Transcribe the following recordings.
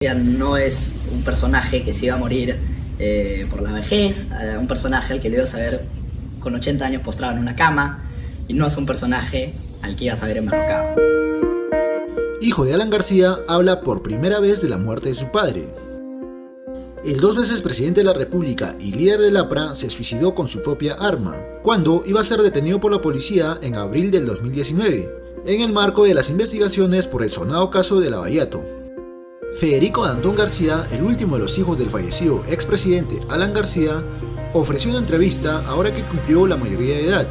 No es un personaje que se iba a morir por la vejez, un personaje al que le ibas a ver con 80 años postrado en una cama, y no es un personaje al que ibas a ver enmarrocado. Hijo de Alan García habla por primera vez de la muerte de su padre. El 2 veces presidente de la República y líder del APRA se suicidó con su propia arma, cuando iba a ser detenido por la policía en abril del 2019, en el marco de las investigaciones por el sonado caso de Lavallato. Federico Dantón García, el último de los hijos del fallecido expresidente Alan García, ofreció una entrevista ahora que cumplió la mayoría de edad.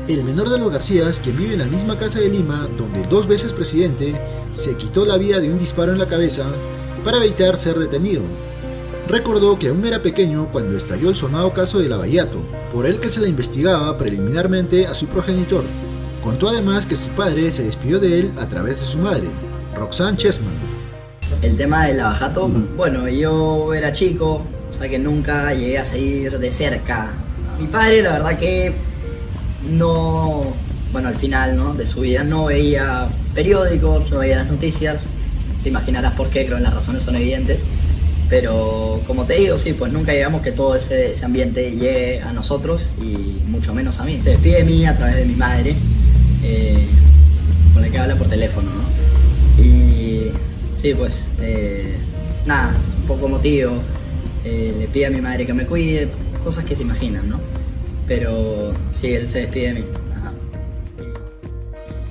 El menor de los Garcías, quien vive en la misma casa de Lima, donde el 2 veces presidente se quitó la vida de un disparo en la cabeza para evitar ser detenido, recordó que aún era pequeño cuando estalló el sonado caso de Lavallato, por el que se le investigaba preliminarmente a su progenitor. Contó además que su padre se despidió de él a través de su madre, Roxanne Chessman. El tema del Lavallato, bueno, yo era chico, o sea que nunca llegué a seguir de cerca. Mi padre, la verdad que no, bueno, al final, ¿no?, de su vida no veía periódicos, no veía las noticias. Te imaginarás por qué, creo que las razones son evidentes. Pero como te digo, sí, pues nunca llegamos que todo ese ambiente llegue a nosotros, y mucho menos a mí. Se despide de mí a través de mi madre, con la que habla por teléfono, ¿no? Y sí, pues nada, es un poco emotivo. Le pide a mi madre que me cuide, cosas que se imaginan, ¿no? Pero sí, él se despide de mí. Ajá.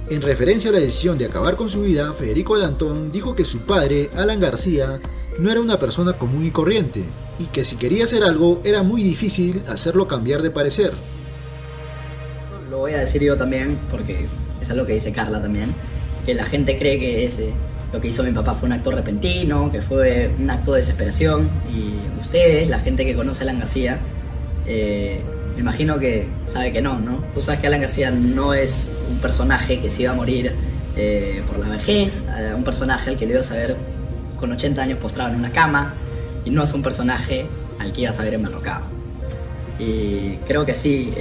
En referencia a la decisión de acabar con su vida, Federico Dantón dijo que su padre, Alan García, no era una persona común y corriente, y que si quería hacer algo era muy difícil hacerlo cambiar de parecer. Lo voy a decir yo también, porque es algo que dice Carla también, que la gente cree que lo que hizo mi papá fue un acto repentino, que fue un acto de desesperación, y ustedes, la gente que conoce a Alan García, me imagino que sabe que no, ¿no? Tú sabes que Alan García no es un personaje que se iba a morir por la vejez, un personaje al que le ibas a ver con 80 años postrado en una cama, y no es un personaje al que ibas a ver enmarrocado. Y creo que sí,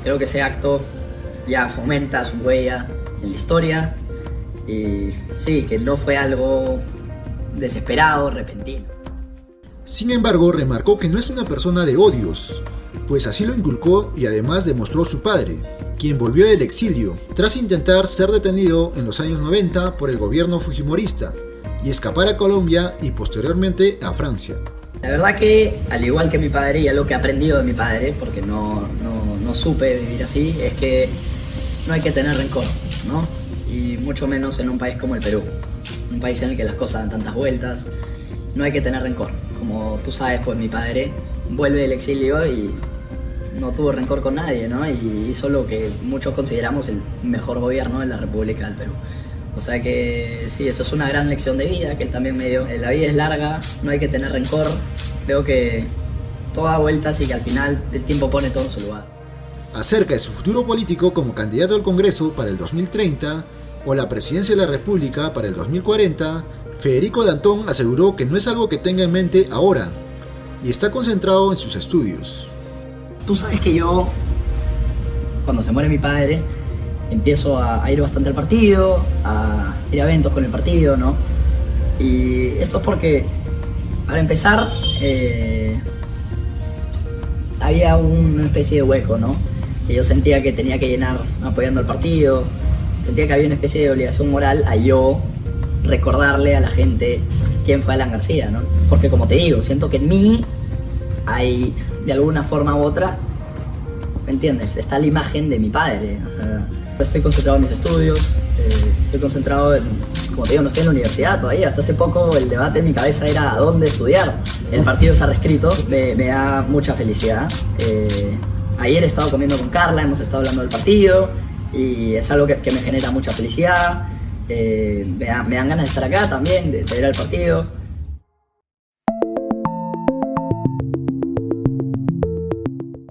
creo que ese acto ya fomenta su huella en la historia, y sí, que no fue algo desesperado, repentino. Sin embargo, remarcó que no es una persona de odios, pues así lo inculcó y además demostró su padre, quien volvió del exilio tras intentar ser detenido en los años 90 por el gobierno fujimorista y escapar a Colombia y posteriormente a Francia. La verdad que, al igual que mi padre, y algo que he aprendido de mi padre, porque no supe vivir así, es que no hay que tener rencor, ¿no? Y mucho menos en un país como el Perú, un país en el que las cosas dan tantas vueltas. No hay que tener rencor. Como tú sabes, pues mi padre vuelve del exilio y no tuvo rencor con nadie, ¿no? Y hizo lo que muchos consideramos el mejor gobierno de la República del Perú. O sea que sí, eso es una gran lección de vida que él también me dio. La vida es larga, no hay que tener rencor. Creo que todo da vueltas y que al final el tiempo pone todo en su lugar. Acerca de su futuro político como candidato al Congreso para el 2030 o la presidencia de la República para el 2040, Federico Dantón aseguró que no es algo que tenga en mente ahora y está concentrado en sus estudios. Tú sabes que yo, cuando se muere mi padre, empiezo a ir bastante al partido, a ir a eventos con el partido, ¿no? Y esto es porque, para empezar, había una especie de hueco, ¿no?, que yo sentía que tenía que llenar apoyando al partido. Sentía que había una especie de obligación moral a yo recordarle a la gente quién fue Alan García, ¿no? Porque, como te digo, siento que en mí hay, de alguna forma u otra, ¿me entiendes?, está la imagen de mi padre. O sea, estoy concentrado en mis estudios, estoy concentrado en, como te digo, no estoy en la universidad todavía. Hasta hace poco el debate en mi cabeza era dónde estudiar. El partido se ha reescrito, me da mucha felicidad. Ayer he estado comiendo con Carla, hemos estado hablando del partido, y es algo que me genera mucha felicidad. Me dan ganas de estar acá también, de ir al partido.